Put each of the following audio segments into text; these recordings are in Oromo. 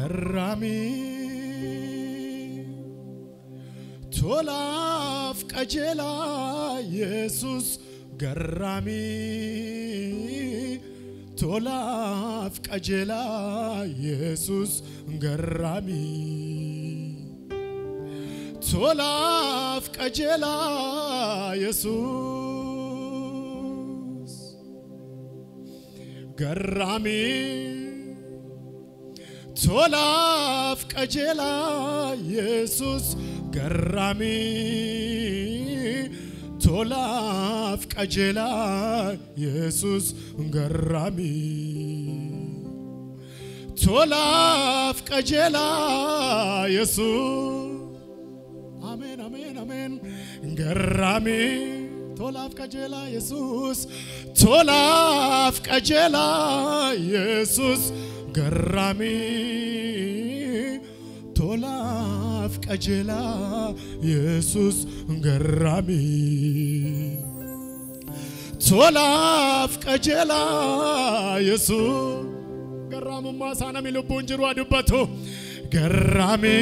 garami tolaf kajela Jesus garami tolaf kajela Jesus garami tolaf kajela Jesus garami tolaf kajela Jesus garami tolaf kajela Jesus garami tolaf kajela Jesus amen amen amen garami tolaf kajela Jesus tolaf kajela Jesus garami tolaf kajela Jesus garami tolaf kajela Jesus garami masana mi lubun jiru adubbatu garami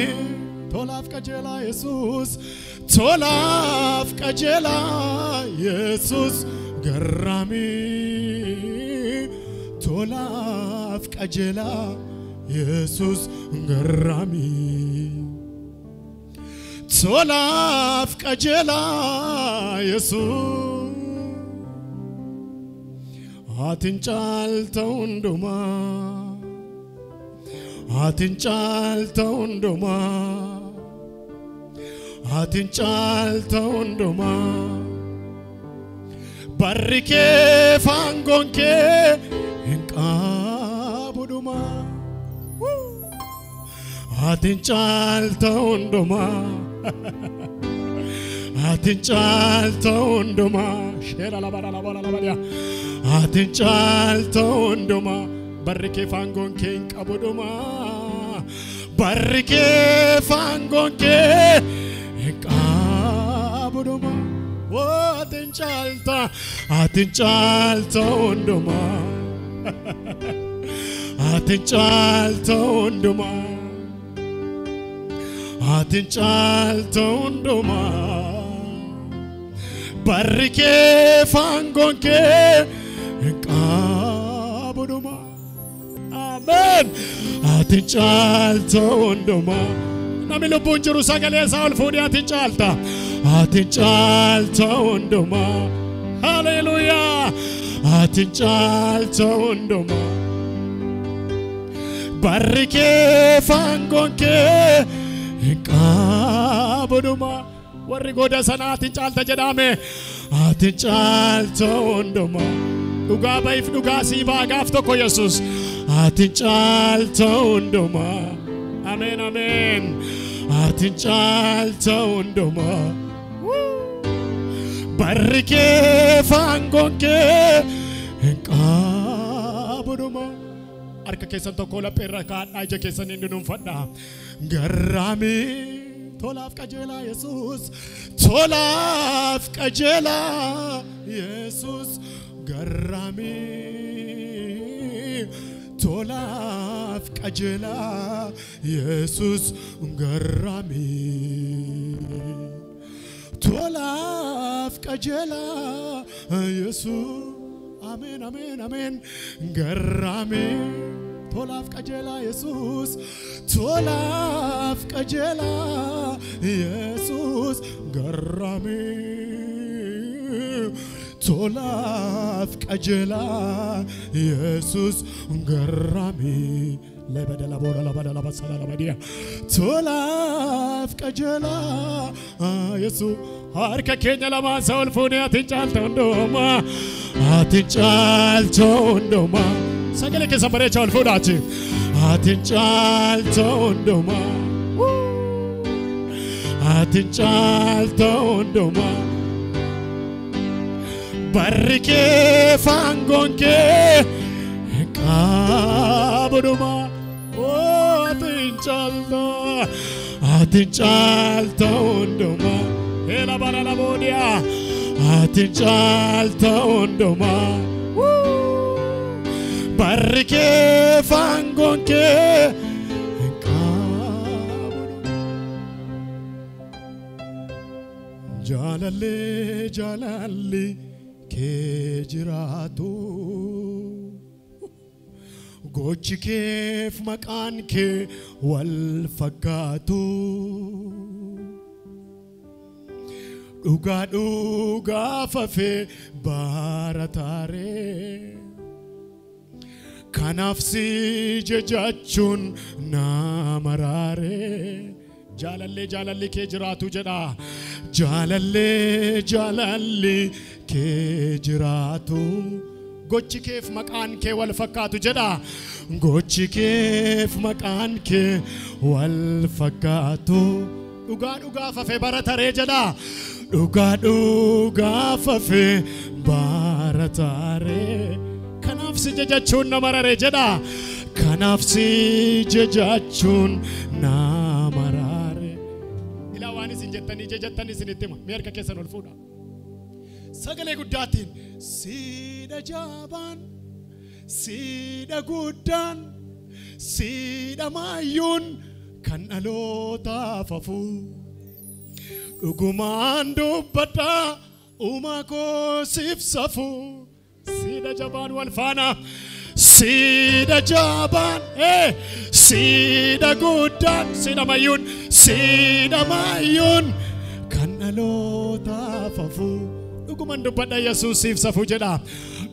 tolaf kajela Jesus tolaf kajela Jesus garami tolaf kajela Jesus garami tolaf kajela Jesus atinchal taunduma atinchal taunduma atinchal taunduma barrike fangonke inqabuduma atinchal taunduma atinchal taunduma shera la bara la atinchal taunduma barrike fangonke inqabuduma barrike fangonke inqabuduma atinchal taunduma atinchal taunduma atinchal taunduma barrike fangonke inqabuduma amen atinchal taunduma nami lubun jiru sagale saul fudi atinchalta atinchal taunduma hallelujah atinchal taunduma barrike fangonke inqabuduma warri goda sana atinchal tajedame atinchal taunduma duga baif duga siba gaf tokko Jesus atinchal taunduma amen amen atinchal taunduma barrike fangonke inqabuduma arka kesan tokko la perra kaadha ija kesan indunum fadha garami tolaf kajela Jesus tolaf kajela Jesus garami tolaf kajela Jesus garami tolaf kajela Jesus amen amen amen garami tolaf kajela Jesus tolaf kajela Jesus garami tolaf kajela Jesus garami lebedela bora labada labasala labadia tolaf kajela Jesus harka kenya lama saul fune atinchal taunduma sagale ke sabare chal fudati atinchal taunduma atinchal taunduma barrike fangonke inqabuduma atinchal taunduma ela bara la bodia atinchal taunduma barrike fangonke Jalalle jalalle ke jiratu gochi keef maqaan ke wal fakkaatu dhugaa dhugaa fafe baratare kanaaf si jechachuun na marare Jalalle jalalle ke jiraatu jedha Jalalle ke jiraatu gochi keef maqaan ke wal fakkaatu jedha gochi keef maqaan ke wal fakkaatu dhugaa dhugaa fafe baratare jedha dhugaa dhugaa fafe baratare kanaaf si jechachuun na marare jedha kanaaf si jechachuun na marare Jettani jettani sinittima meerka keessan ol fuudha sagalee guddaatiin siida jabaan siida guddaan siida maayyuun kan dhaloota fafu dhugumaan dubbadha uumaa koo siif safu siida jabaan wal faana Sida jaban sida gudan sida mayun kanalota fafu dhuguman dubbadha Yesus if safu jedha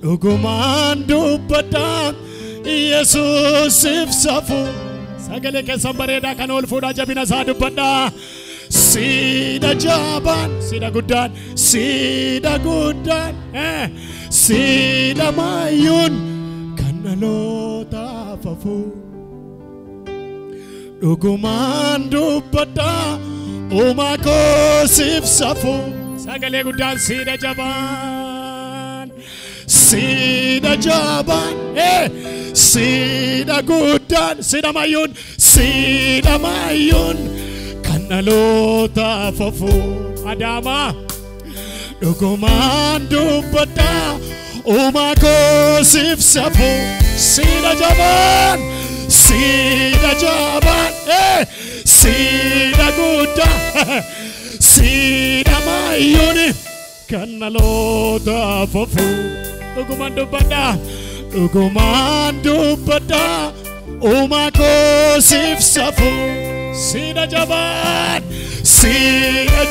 dhuguman dubbadha Yesus if safu sagale keessan bareeda kan ol fuudha jabina isaa dubbadha sida jaban sida gudan sida mayun Nalota fafu dhugumaan dubbadha uumaa koo siif safu sagalee guddaan siida jabaan siida guddaan siida mayyuun kan nalota fafu Adama dhugumaan dubbadha uumaa koo siif safu Sida jaban sida guda sida mayuni kanalota fafu dhuguman dubbadha uumaa koo siif safu sida jaban sida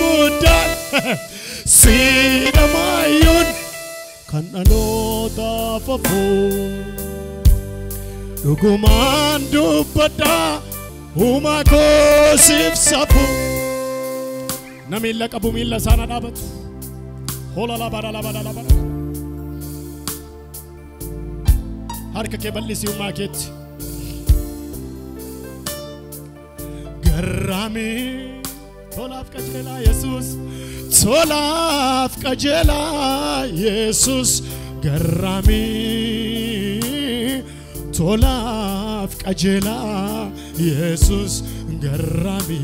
guda sida mayun kan dhaloota fafu dhugumaan dubbadha uumaa koo siif safu na miilla qabu miilla isaana dhaabatu hola labara harka kee bal'isi uumaa keetti garraami tolaaf qajeelaa Yesus tolaaf qajeelaa Yesus garraami tolaaf qajeelaa Yesus garraami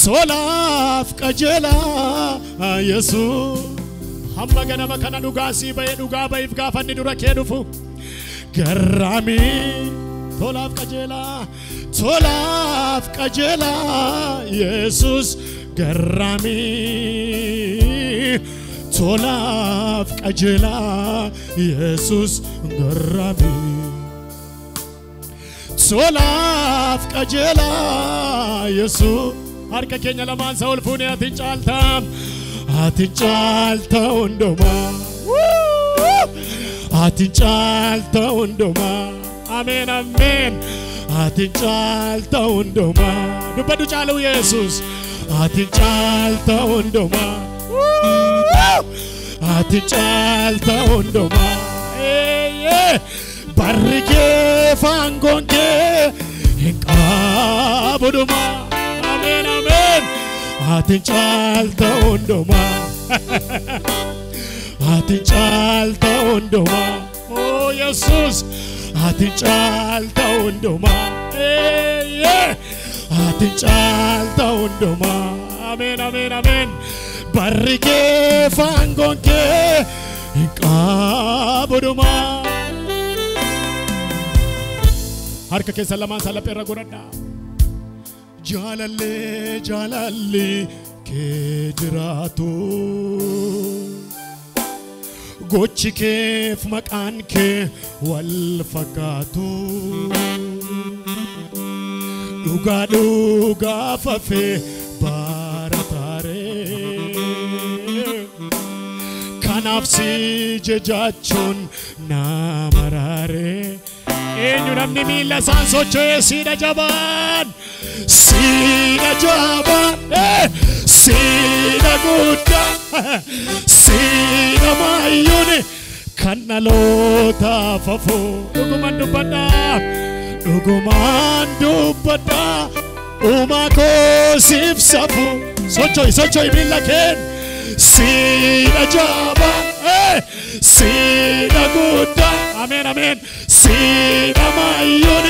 tolaaf qajeelaa Yesus hamma ganama kana dhugaa sii ba'ee dhugaa ba'iif gaafanni dura kee dhufu garraami tolaaf qajeelaa Yesus garraami tolaaf qajeelaa Yesus garraami tolaaf qajeelaa Yesus harka keenya lamaan isa ol fuune ati caalta hundumaa ati caalta hundumaa Amen amen ati caalta hundumaa dubbadhu caalu Yesus ati caalta hundumaa ati caalta hundumaa barri kee faangoon kee hin qabu dhumaa Amen amen ati caalta hundumaa ati caalta hundumaa oh Yesus ati caalta hundumaa ati caalta hundumaa Amen amen amen barri kee faangoon kee hin qabu dhumaa harka keessa lamaan salphee irra godhadhaa jaalalli kee jiraatu gochi keef maqaan kee wal fakkaatu dhugaa fafee kanaaf si jajaachuun nama raare eenyu namni miila isaan socho'ee siidha jabaan siidha guddaa siidha maayyuun kan dhalootaaf hafu dhugumaan dubbadhaa uumaa koo siif safu socho'i miila keen siidha jabaan siidha guddaa amen siidha maayyuun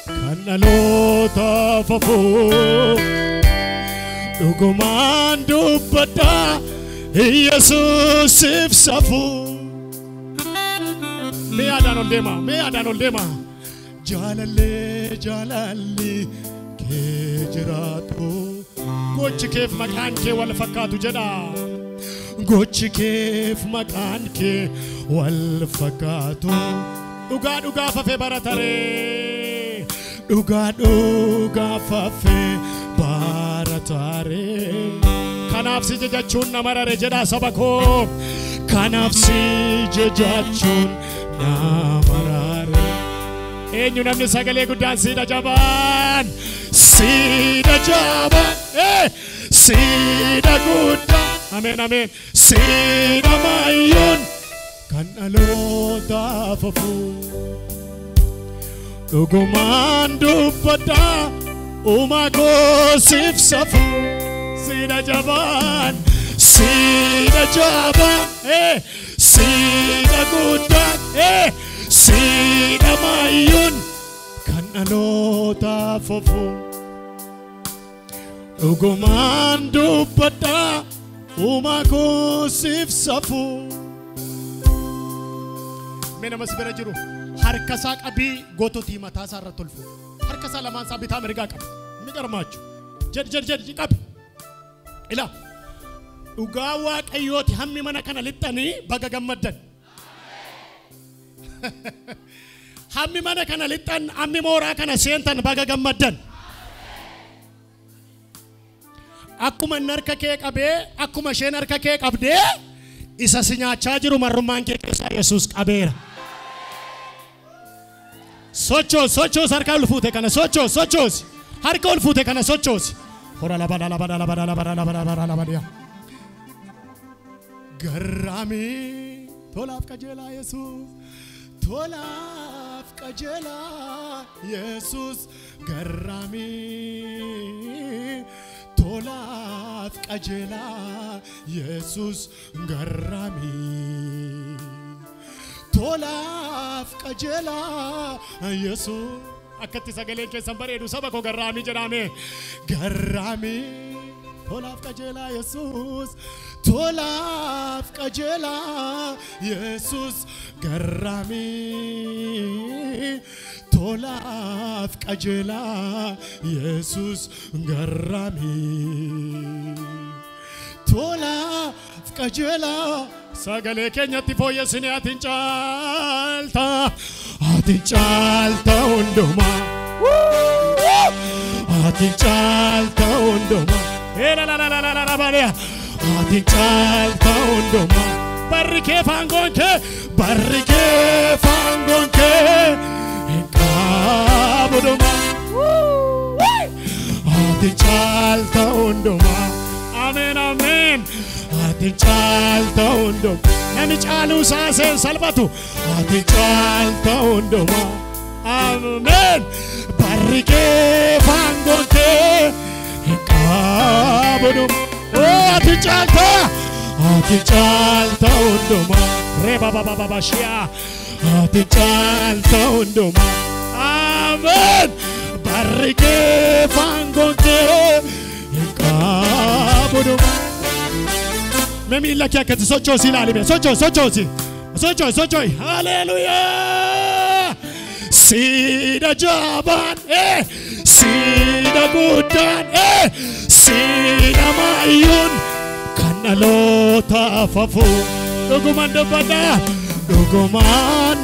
kan dhalootaaf hafu dhugumaan dubbadhaa Yesuus siif safu mee aadaan ol deema jaalalli kee jiraatu gochi keef maqaan kee wal fakkaatu jedha gochi keef maqaan kee wal fakkaatu dhugaa fafee barataree dhugaa fafee barataree kanaaf si jajachuun nama rare jedha saba koo kanaaf si jajachuun nama rare eenyu namni sagalee guddaan siidha jabaan siidha guddaa amen siidha maayyuun kan dhalootaaf hafu dhugumaan dubbadhaa uumaa koo siif safu siidha jabaan siidha guddaa siidha maayyuun kan dhalootaaf hafu dhugumaan dubbadhaa uumaa koo siif safu mee nama si bira jiru harkasaa qabii goototii mataasaa irra tolfu harkasaa lamaan isaa bitaa mirgaa qaba inni garmaachu jedhi qabi ila dhugaa waaqayyooti hammi mana kana lixxanii baga gammaddan hammi mana kana lixxan hammi mooraa kana seentan baga gammaddan akkuma narka kee qabee akkuma isheen harka kee qabdee isa si nyaachaa jiru marrummaan kee keessaa Yesuus qabeera sochoos harka ol fuute kana sochoos harka ol fuute kana sochoos hora labada garraami tolaaf qajeelaa Yesuus tolaaf qajeelaa Yesuus garraami tolaaf qajeelaa Yesuus garraami tolaaf qajeelaa Yesuus akkatti sagaleen keessan bareedu saba koo garraami jedhame garraami tolaaf qajeelaa Yesuus tolaaf qajeelaa Yesuus garraami tolaaf qajeelaa Yesuus garraami tolaaf qajeelaa sagalee keenyatti fooyyessine atiin caalta hundumaa atiin caalta hundumaa atiin caalta hundumaa barri kee faangoon kee hin qaabudumaa atiin caalta hundumaa amen atiin caalta hundumaa nami caaluu saaseen salphatu atiin caalta hundumaa amen barri kee faangoon kee hin qaabudumaa atiin caalta hundumaa reba baba shia atiin caalta hundumaa amen barri kee faangoon kee hin qaabudumaa Memi kia kati sochosi la libe sochosi hallelujah sida jaban siida guddaan siida maayyuun kan dhaloota fafu dhugumaan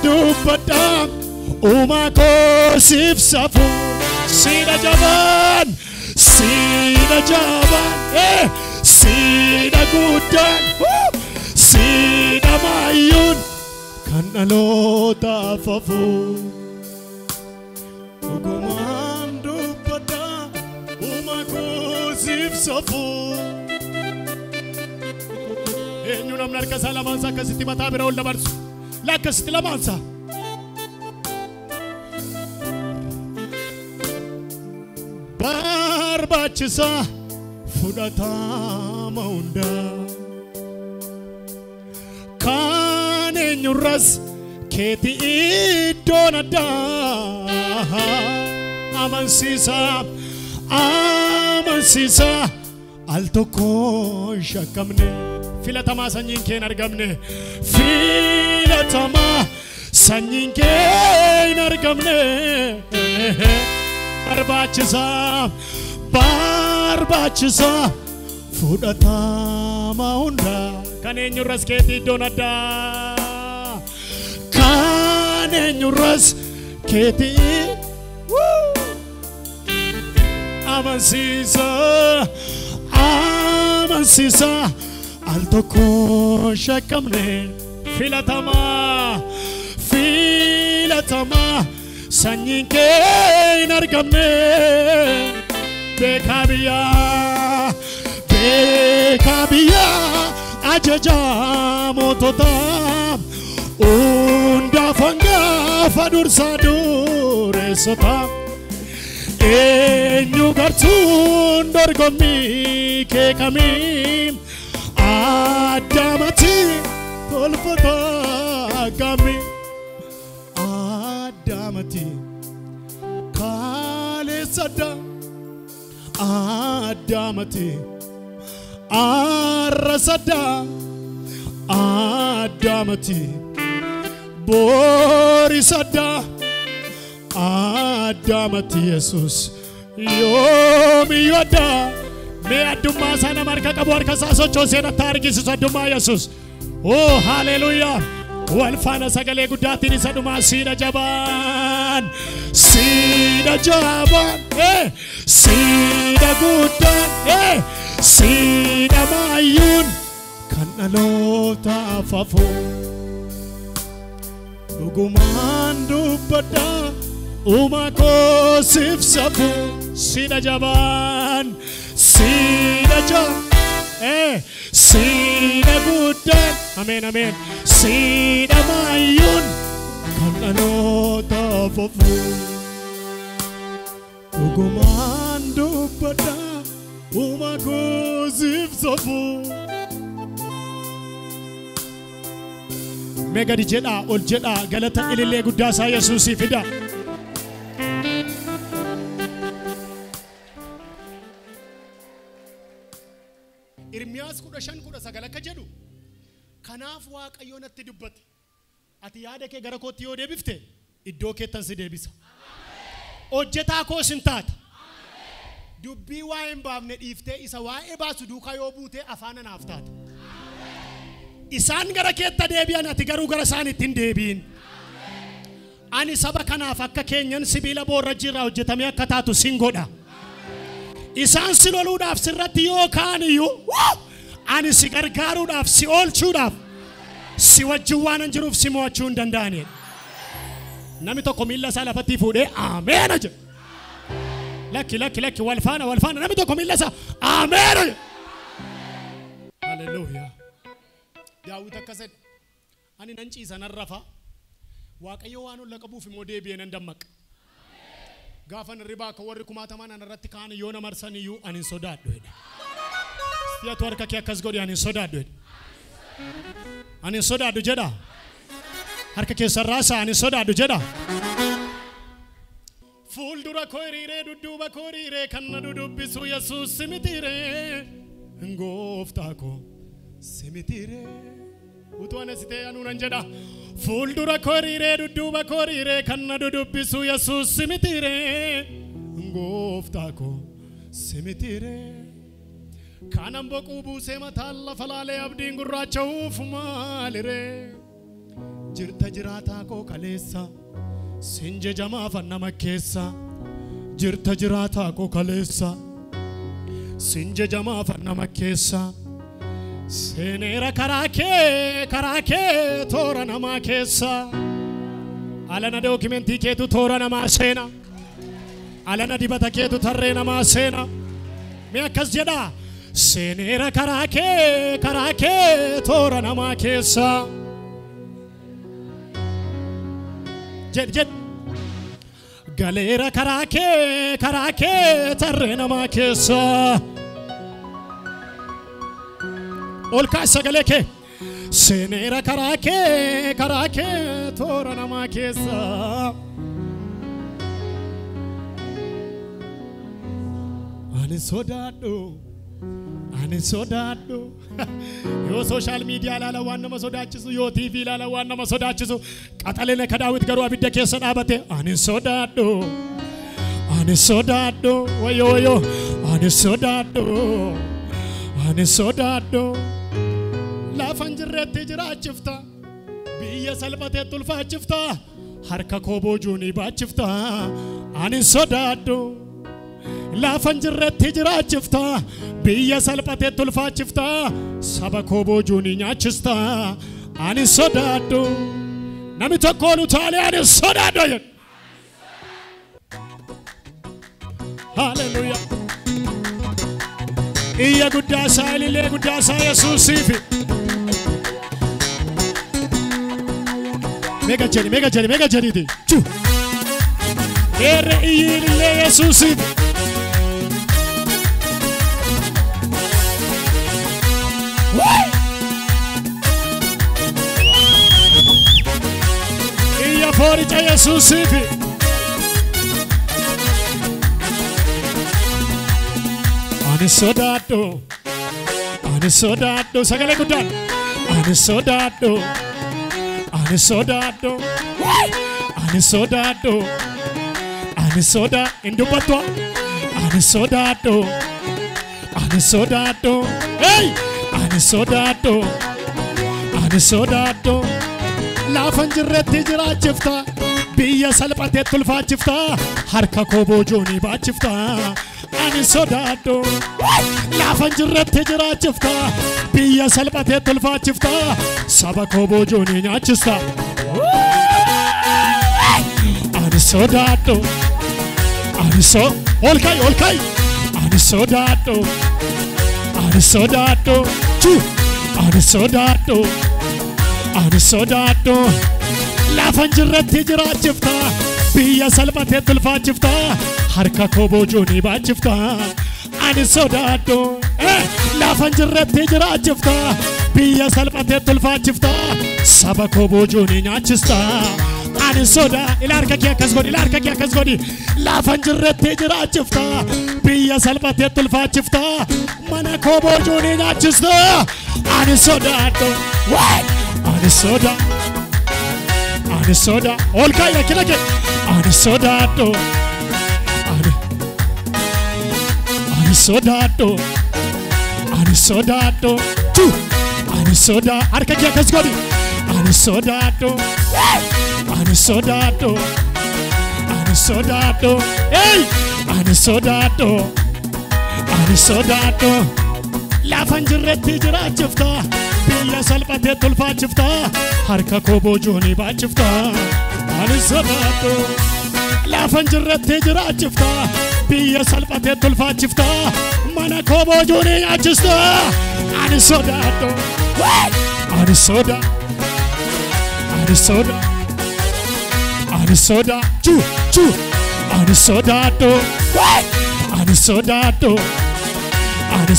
dubbadha uumaa koo siif safu siida jabaan siida guddaan siida maayyuun kan dhaloota fafu dhugumaan dubbadha uumaa koo siif safu. Eenyu namni harka isaa lamaansaa akkasitti mataa bira ol dabarsu lakkasitti lamaansaa barbaachisaa fudhatama hundaa kan eenyurras keetii iddoon addaa amansiisaa al tokko shakkamne filatamaa sanyiin keen argamne filatamaa sanyiin keen argamne barbaachisaa fudhatama hundaa kan eenyurras keetii iddoon addaa kan eenyurras keetii amansiisaa al tokko shakkamne filatamaa sanyiin keen argamne beekaa biyyaa ajajaa moototaa hundaaf hangaafa dursaa dureessotaa eenyu gartuun dorgommii kee kamii Adamati tolfata gami Adamati kale sada Adamati arasada Adamati borisada Adamati Jesus yomi yoda me aduma sana marka kabor kasaso chosena targi saduma Jesus oh hallelujah walfana sagale gudatini saduma sida jaban sida gudan sida mayun kanalota fafu duguman dubbada umako sifsafu sida jaban sida gudan amen amen sida mayun kanalota fafu duguman dubbada umako sifsafu mega di jedha ol jedha galata ilile guddasa yesusi fida Irmiyaas 15:9 akka jedhu kanaaf waaqayyoon atti dubbate ati yaada kee gara kootti yoo deebifte iddoo keettan si deebisa hojjetaa koo sin taata dubbii waa'ee hin baafne dhiiftee isa waa'ee baasu duukaa yoo buute afaan naaf taata isaan gara keetta deebi'an ati garuu gara isaaniitti hin deebiin ani saba kanaaf akka keenyan sibiila boorrajjii irraa hojjetamee akka taatu sin godha isaan si loluudhaaf sirratti yoo kaan iyyuu ani si gargaaruudhaaf si oolchuudhaaf si wajjin waan hin jiruuf si mo'achuu hin danda'ani namni tokko miilla isaa lafatti fuudhee ameena jedha lakki walfaana namni tokko miilla isaa ameena jedha haleluuyaa Daawit akkasedha ani nan ciisa nan rafa waaqayyo waan olla qabuuf immoo deebi'ee nan dammaqa gaafa ribaa ka warri kumaataman anarratti kaan yoo na marsan iyyuu ani hin sodaadhu jedha siyaatu harka kee akkas godhi ani hin sodaadhu jedha ani hin sodaadhu jedha harka kee sarraasa ani hin sodaadhu jedha fuuldura koo hiriiree dudduuba koo hiriiree kan na dudubbisu Yesuus simitiiree gooftaa koo simitiiree utuu ana sitee anuunan jedha fuuldura koo hiriiree dudduuba koo hiriiree kan na dudubbisu Yesuus simitiiree ngoftako simitire kanam boqu buse matalla falale abdin gurrachuf malire jirta jirata ko kalesa sinje jama fanna makessa jirta jirata ko kalesa sinje jama fanna makessa senera karake tora nama kessa alana documenti ke tu tora nama sena alana dibata ke tu tarre nama sena me akas jeda senera karake tora nama kessa jed galera karake tarre nama kessa olka sagaleke senera karake tora nama kessa ani sodado yo social media la wanna masodachisu yo tv la wanna masodachisu qatalene kadawit garu abidde kessa dabate ani sodado wayo ani sodado la fanjirete jirachifta biya salbate tulfa chifta harka kobo juni bachifta ani sodado la fanjirete jirachifta biya salbate tulfa chifta saba kobo juni nyachista ani sodado nami tokkolu tali ani sodado hallelujah iya gudasa lile gudasa Jesus sifi mega jeri di chu ere lile Jesus sifi iya fuori c'è Jesus sifi ani sodado sagale gudan ani sodado indubatwa ani sodado hey ani sodado la fanjirete jirachifta biya salpate tulfachifta harka kobo joni bachifta ani sodado la fanjirete jirachifta biya salpate tulfachifta saba kobo joni nyachista ani sodado olkai ani sodado chu ani sodado la fanjirete jirachifta biya salpate tulfachifta harka kobo joni bachifta ani sodado la fanjirete jirachifta biya salpate tulfachifta saba kobo joni nyachista ani soda ilarka kya kasgodi la fanjirete jirachifta biya salpate tulfachifta mana kobo joni nyachista ani sodado ani soda olkai kilake ani sodado tu ani soda arka kya kasgodi ani sodado hey ani sodado la fanjirete jirachifta biya salpate tulfachifta harka kobo joni bachifta ani sodado la fanjirete jirachifta biya salpate tulfachifta mana kobo joni nyachista ani sodado chu ani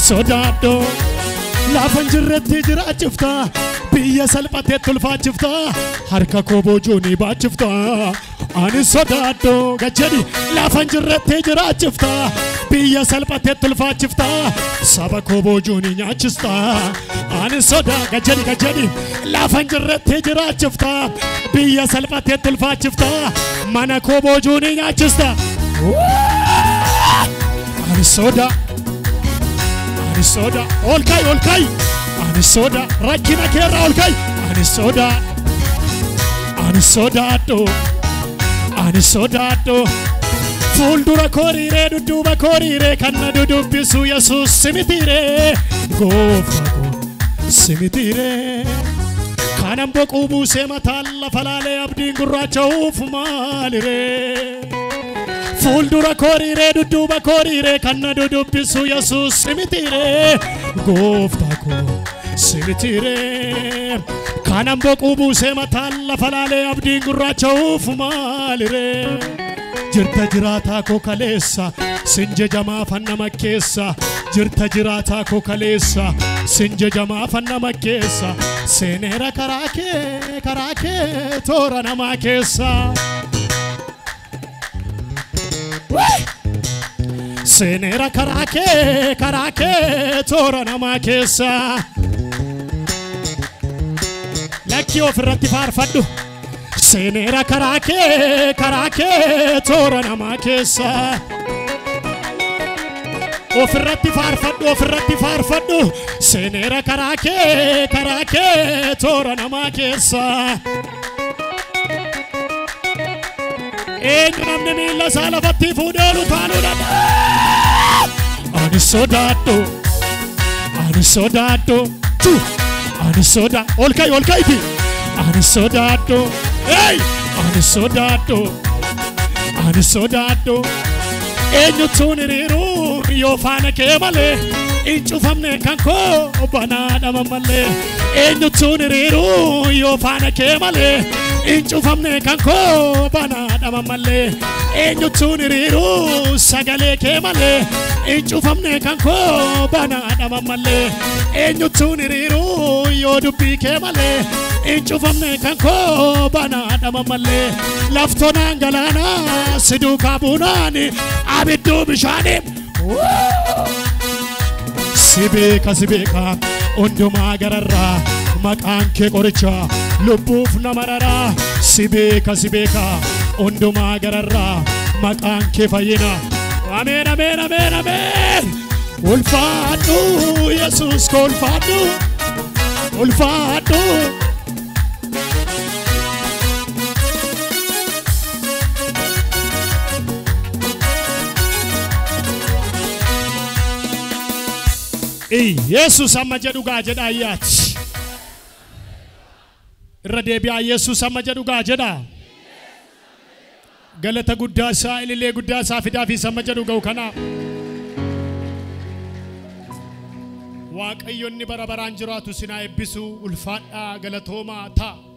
sodado la fanjirete jirachifta biya salpate tulfachifta harka kobo joni bachifta ani sodado gajedi la fanjirete jirachifta biya salpate tulfachifta saba kobo joni nyachista ani soda gajedi la fanjirete jirachifta biya salpate tulfachifta mana kobo joni nyachista soda olkai ani soda rakina kera olkai ani soda do fuldura korire duduba korire kanna dudubbisu Jesus simitire gofago simitire kanam boqubu sematalla falale abdin gurracho fumalire fuldura korire duduba korire kanna dudubbisu Jesus simitire gofago simitire kanam boqubu sematalla falale abdin gurracho fumalire jirta jirata ko kalesa sinje jama fanna makesa jirta jirata ko kalesa sinje jama fanna makesa senera karake tora namakesa senera karake tora namakesa lakki ofirratti farfaddu senera karake tora namakesa ofirratti farfaddu senera karake tora namakesa eenyu namni miila isaa lafatti fuudhee lutaanuu danda'a ani sodaadhu ani soda olkaiti ani sodaadhu hey ani sodaadhu eenyu tuniriru yoo faana kee malee incufamne kanko banaadhama malee eenyu tuniriru yoo faana kee malee incufamne kanko banaadhama malee eenyu tuniriru sagalee kee malee incufamne kanko banaadhama malee eenyu tuniriru yoo dubbii kee malee incufamne kanko banaadhama malee laftonaan galaana siduu kaabunaani abiddu bishaani sibeka hundumaa gararraa maqaan kee qoricha lubbuuf nama raraa sibeka hundumaa gararraa maqaan kee fayyina ameen ulfaadhu Yesuus ko ulfaadhu Jesus amma jedhu gaa jedha ayyaati irra deebi'aa Jesus amma jedhu gaa jedha galata guddaa isaa ilillee guddaa isaa fidaa fi amma jedhu ga'u kana waaqayyoonni bara baraan jiraatu sinaa eebbisu ulfaadhaa galatoomaa ta'a.